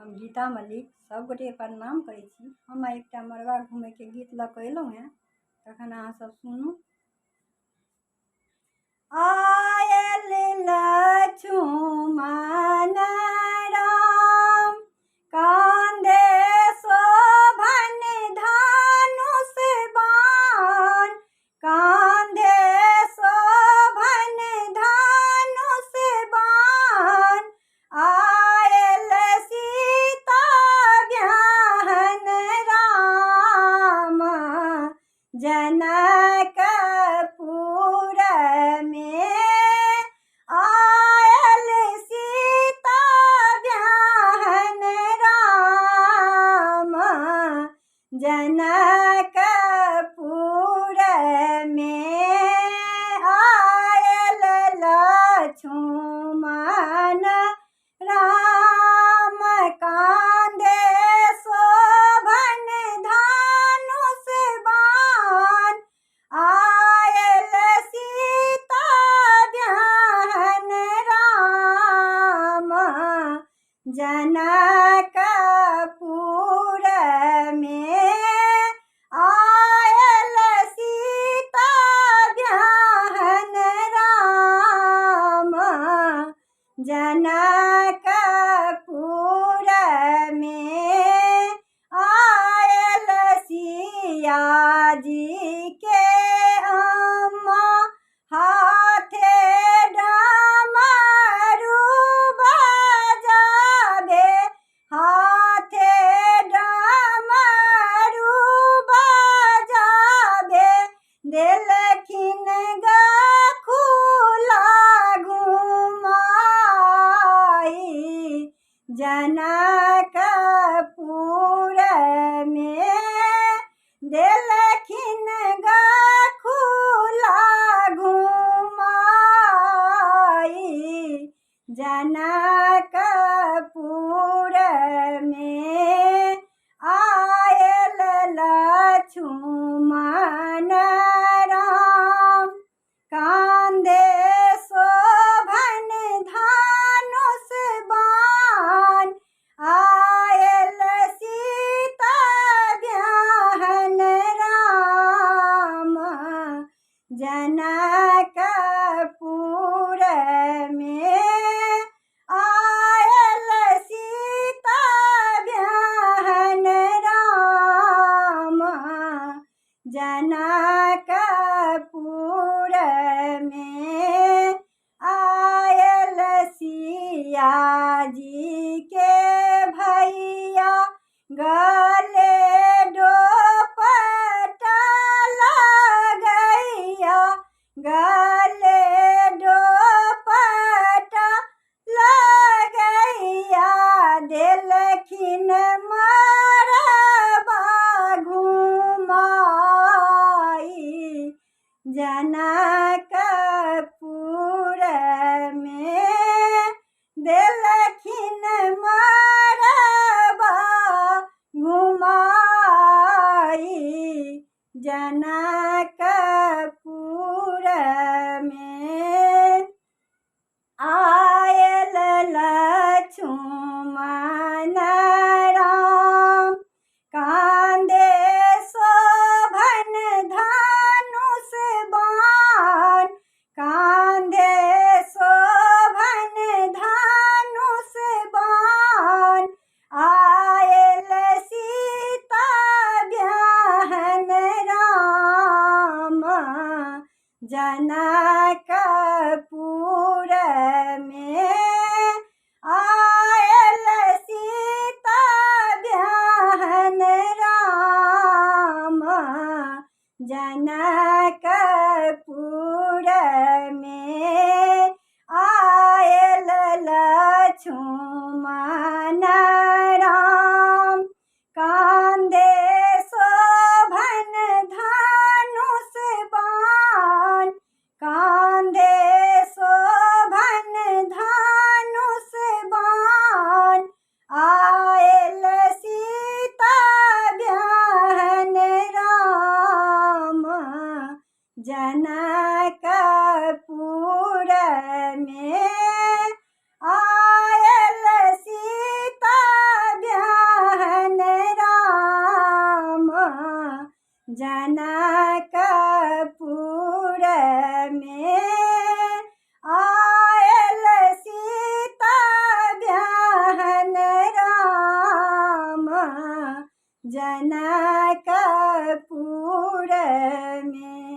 हम गीता मलिक सब गोटे प्रणाम करै छी। हम एकटा मड़वा घूमे के गीत लऽ कऽ एलहुँ हैं, तखन अहाँ सब सुनू। आयल लक्ष्मण राम कांधे शोभन धनुष बाण, कांधे शोभन धनुष बाण, आयल सीता ब्याहन राम जनकपुर में, आयल सीता ब्याहन राम जनकपुर में, आयल लक्ष्मण राम कांधे शोभन धनुष बाण, आयल सीता ब्याहन राम जनकपुर में, आयल सीता ब्याहन राम जनकपुर में, आयल सिया जी के अम्मा हाथे डमरू बजाबे, हाथे डमरू बजाबे, देलखिन गखुला घुमाई जनकपुर में, देलखिन गखुला घुमाई जनकपुर में, आयल लक्ष्मण राम कांधे शोभन धनुष बाण, आयल सीता ब्याहन राम जनकपुर में, आयल सीता ब्याहन राम जनकपुर में, आयल सिया जी के भैया गले डोपटा लगैया, गले डोपटा लगैया, देलखिन मड़वा घुमाई जनकपुर में, देलखिन मड़वा घुमाई जनकपुर में, आयल लक्ष्मण राम कांधे शोभन धनुष बाण, कांधे शोभन धनुष बाण, आयल सीता ब्याहन राम जनकपुर में, आयल सीता ब्याहन राम जनकपुर में, आयल लक्ष्मण राम कांधे शोभन धनुष बाण, जनकपुर में आयल सीता ब्याहन राम जनकपुर में।